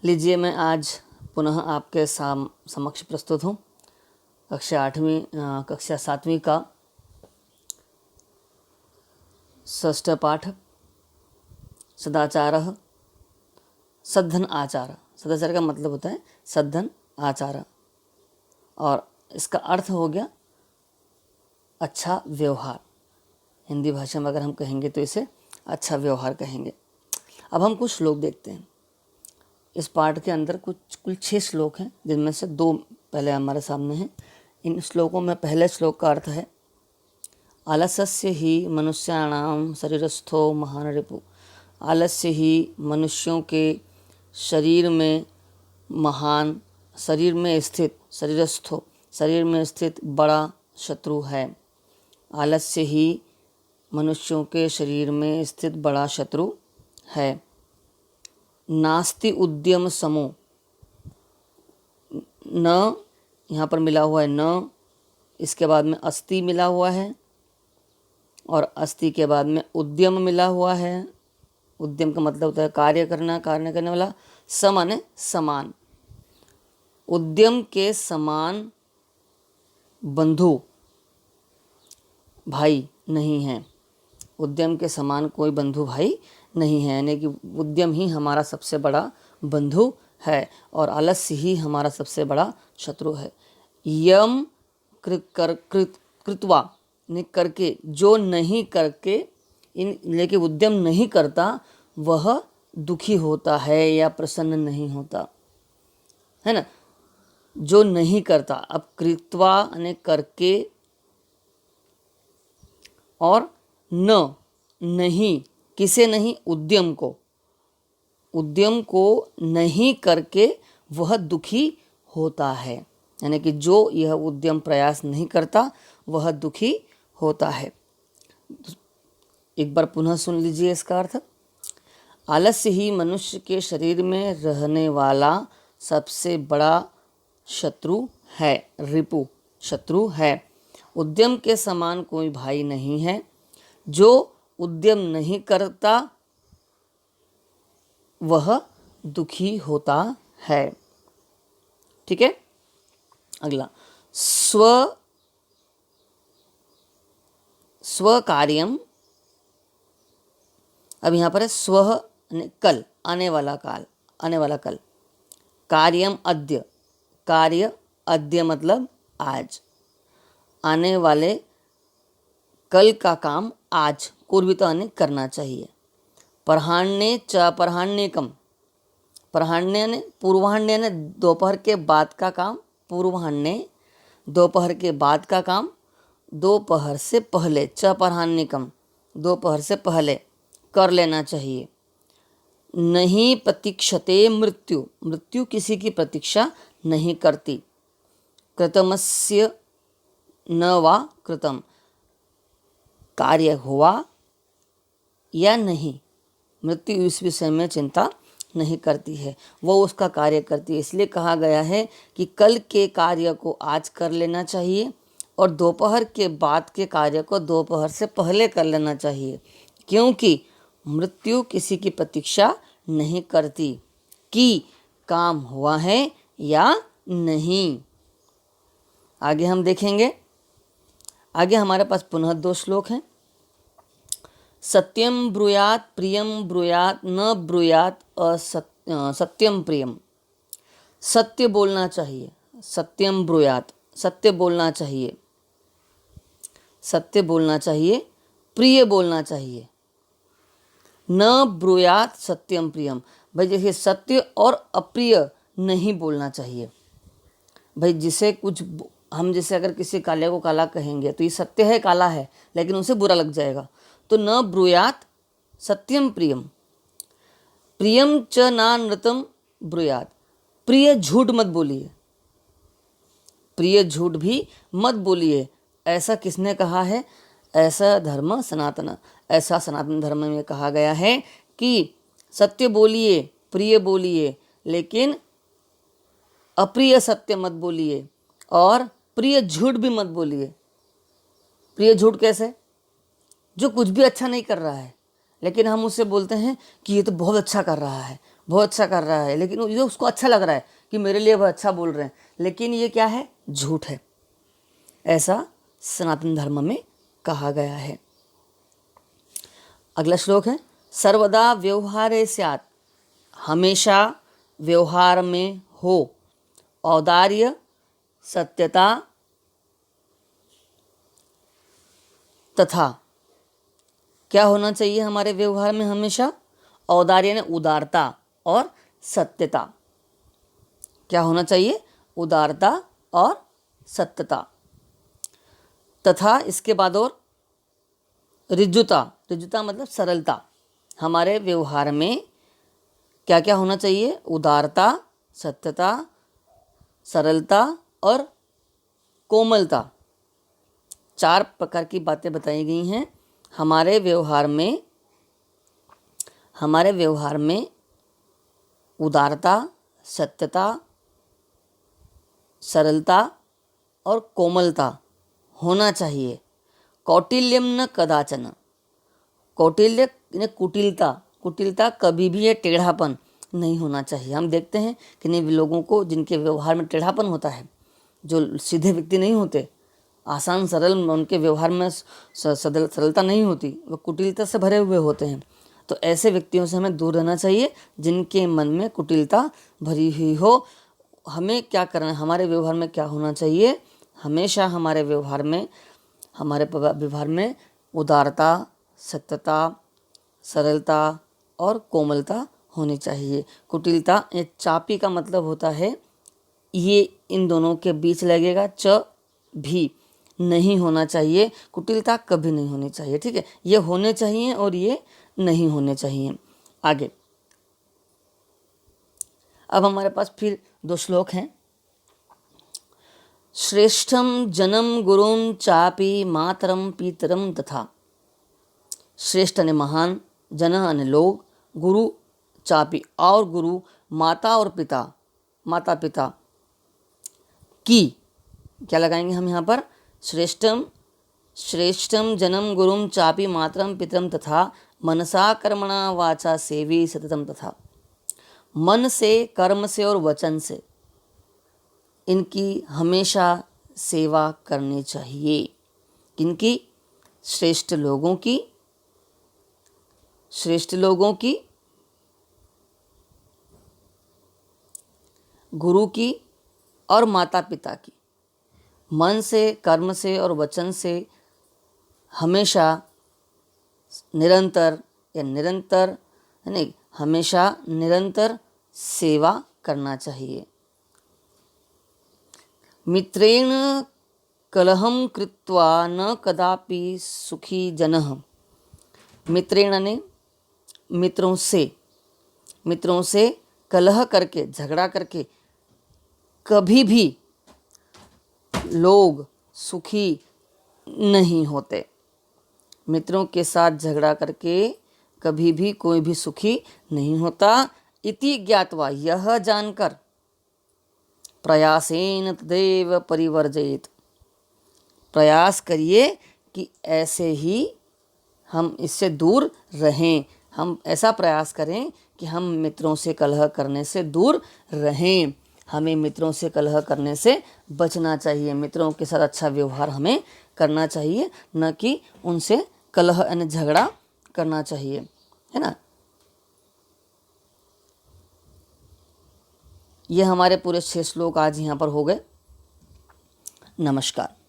लीजिए, मैं आज पुनः आपके समक्ष प्रस्तुत हूँ। कक्षा 7वीं का षष्ठ पाठ सदाचारः सद्धन आचार। सदाचार का मतलब होता है सद्धन आचार, और इसका अर्थ हो गया अच्छा व्यवहार। हिंदी भाषा में अगर हम कहेंगे तो इसे अच्छा व्यवहार कहेंगे। अब हम कुछ श्लोक देखते हैं। इस पाठ के अंदर कुल 6 श्लोक हैं, जिनमें से 2 पहले हमारे सामने हैं। इन श्लोकों में पहले श्लोक का अर्थ है आलस्यस्य ही मनुष्याणाम शरीरस्थो महान रिपु। आलस्य ही मनुष्यों के शरीर में महान, शरीर में स्थित, शरीरस्थो शरीर में स्थित बड़ा शत्रु है। आलस्य ही मनुष्यों के शरीर में स्थित बड़ा शत्रु है। नास्ति उद्यम समो, न यहाँ पर मिला हुआ है न, इसके बाद में अस्ति मिला हुआ है, और अस्ति के बाद में उद्यम मिला हुआ है। उद्यम का मतलब होता है कार्य करना, कार्य करने वाला। सम माने समान। उद्यम के समान बंधु भाई नहीं है। उद्यम के समान कोई बंधु भाई नहीं है, यानी कि उद्यम ही हमारा सबसे बड़ा बंधु है और आलस्य ही हमारा सबसे बड़ा शत्रु है। यम कृत्वा ने करके, जो नहीं करके, इन लेकिन उद्यम नहीं करता वह दुखी होता है या प्रसन्न नहीं होता है ना। जो नहीं करता, अब कृत्वा ने करके, और न नहीं, किसे नहीं, उद्यम को। उद्यम को नहीं करके वह दुखी होता है, यानी कि जो यह उद्यम प्रयास नहीं करता वह दुखी होता है। एक बार पुनः सुन लीजिए इसका अर्थ। आलस्य ही मनुष्य के शरीर में रहने वाला सबसे बड़ा शत्रु है, रिपु शत्रु है। उद्यम के समान कोई भाई नहीं है। जो उद्यम नहीं करता वह दुखी होता है। ठीक है, अगला स्व कार्यम। अब यहाँ पर है स्व कल, आने वाला काल, आने वाला कल। कार्यम अद्य, कार्य अद्य मतलब आज। आने वाले कल का काम आज पूर्विता ने करना चाहिए। परहान्य च परहान्यकम, परहान्य ने पूर्वाह्य ने दोपहर के बाद का काम, पूर्वाह्य दोपहर के बाद का काम, दोपहर से पहले, च परहान्यकम दोपहर से पहले कर लेना चाहिए। नहीं प्रतीक्षते मृत्यु, मृत्यु किसी की प्रतीक्षा नहीं करती। कृतमस्य न वा कृतम, कार्य हुआ या नहीं, मृत्यु इस विषय में चिंता नहीं करती है, वो उसका कार्य करती है। इसलिए कहा गया है कि कल के कार्य को आज कर लेना चाहिए और दोपहर के बाद के कार्य को दोपहर से पहले कर लेना चाहिए, क्योंकि मृत्यु किसी की प्रतीक्षा नहीं करती कि काम हुआ है या नहीं। आगे हम देखेंगे। आगे हमारे पास पुनः 2 श्लोक हैं। सत्यम ब्रूयात प्रियम ब्रूयात न ब्रूयात सत्यम प्रियम। सत्य बोलना चाहिए, सत्यम ब्रूयात सत्य बोलना चाहिए, सत्य बोलना चाहिए, प्रिय बोलना चाहिए। न ब्रूयात सत्यम प्रियम, भाई जैसे सत्य और अप्रिय नहीं बोलना चाहिए। भाई जिसे कुछ हम जैसे अगर किसी काले को काला कहेंगे तो ये सत्य है, काला है, लेकिन उसे बुरा लग जाएगा। तो न ब्रूयात सत्यम प्रियम, प्रियम च ना नृतम ब्रूयात, प्रिय झूठ मत बोलिए, प्रिय झूठ भी मत बोलिए। ऐसा किसने कहा है? ऐसा धर्म सनातन, ऐसा सनातन धर्म में कहा गया है कि सत्य बोलिए, प्रिय बोलिए, लेकिन अप्रिय सत्य मत बोलिए और प्रिय झूठ भी मत बोलिए। प्रिय झूठ कैसे? जो कुछ भी अच्छा नहीं कर रहा है लेकिन हम उससे बोलते हैं कि ये तो बहुत अच्छा कर रहा है, बहुत अच्छा कर रहा है, लेकिन ये उसको अच्छा लग रहा है कि मेरे लिए वह अच्छा बोल रहे हैं, लेकिन ये क्या है, झूठ है। ऐसा सनातन धर्म में कहा गया है। अगला श्लोक है, सर्वदा व्यवहारे स्यात्, हमेशा व्यवहार में हो औदार्य, सत्यता तथा। क्या होना चाहिए हमारे व्यवहार में हमेशा? औदार्य ने उदारता और सत्यता। क्या होना चाहिए? उदारता और सत्यता तथा इसके बाद और ऋजुता। ऋजुता मतलब सरलता। हमारे व्यवहार में क्या क्या होना चाहिए? उदारता, सत्यता, सरलता और कोमलता। 4 प्रकार की बातें बताई गई हैं। हमारे व्यवहार में उदारता, सत्यता, सरलता और कोमलता होना चाहिए। कौटिल्यम न कदाचन। कौटिल्य यानी कुटिलता। कुटिलता कभी भी ये टेढ़ापन नहीं होना चाहिए। हम देखते हैं कि नहीं लोगों को जिनके व्यवहार में टेढ़ापन होता है, जो सीधे व्यक्ति नहीं होते, आसान सरल उनके व्यवहार में सरलता नहीं होती, वो कुटिलता से भरे हुए होते हैं। तो ऐसे व्यक्तियों से हमें दूर रहना चाहिए जिनके मन में कुटिलता भरी हुई हो। हमें क्या करना है? हमारे व्यवहार में क्या होना चाहिए? हमेशा हमारे व्यवहार में उदारता, सत्यता, सरलता और कोमलता होनी चाहिए। कुटिलता, ये चापी का मतलब होता है ये इन दोनों के बीच लगेगा, च भी नहीं होना चाहिए। कुटिलता कभी नहीं होनी चाहिए। ठीक है, ये होने चाहिए और ये नहीं होने चाहिए। आगे अब हमारे पास फिर 2 श्लोक हैं। श्रेष्ठम जनम गुरुम चापि मातरम पितरम तथा। श्रेष्ठ ने महान, जन ने लोग, गुरु चापि और गुरु, माता और पिता, माता पिता की। क्या लगाएंगे हम यहाँ पर? श्रेष्ठम जनम गुरुम चापि मातरम पितरम तथा मनसा कर्मणा वाचा सेवी सततम तथा। मन से, कर्म से और वचन से इनकी हमेशा सेवा करनी चाहिए। किनकी? श्रेष्ठ लोगों की, गुरु की और माता पिता की। मन से, कर्म से और वचन से हमेशा निरंतर सेवा करना चाहिए। मित्रेण कलहम कृत्वा न कदापि सुखी जनः। मित्रेण ने मित्रों से कलह करके, झगड़ा करके कभी भी लोग सुखी नहीं होते। मित्रों के साथ झगड़ा करके कभी भी कोई भी सुखी नहीं होता। इति ज्ञात्वा, यह जानकर, प्रयासेन तदेव परिवर्जयेत। प्रयास करिए कि ऐसे ही हम इससे दूर रहें। हम ऐसा प्रयास करें कि हम मित्रों से कलह करने से दूर रहें। हमें मित्रों से कलह करने से बचना चाहिए। मित्रों के साथ अच्छा व्यवहार हमें करना चाहिए, न कि उनसे कलह यानी झगड़ा करना चाहिए, है ना। ये हमारे पूरे 6 श्लोक आज यहाँ पर हो गए। नमस्कार।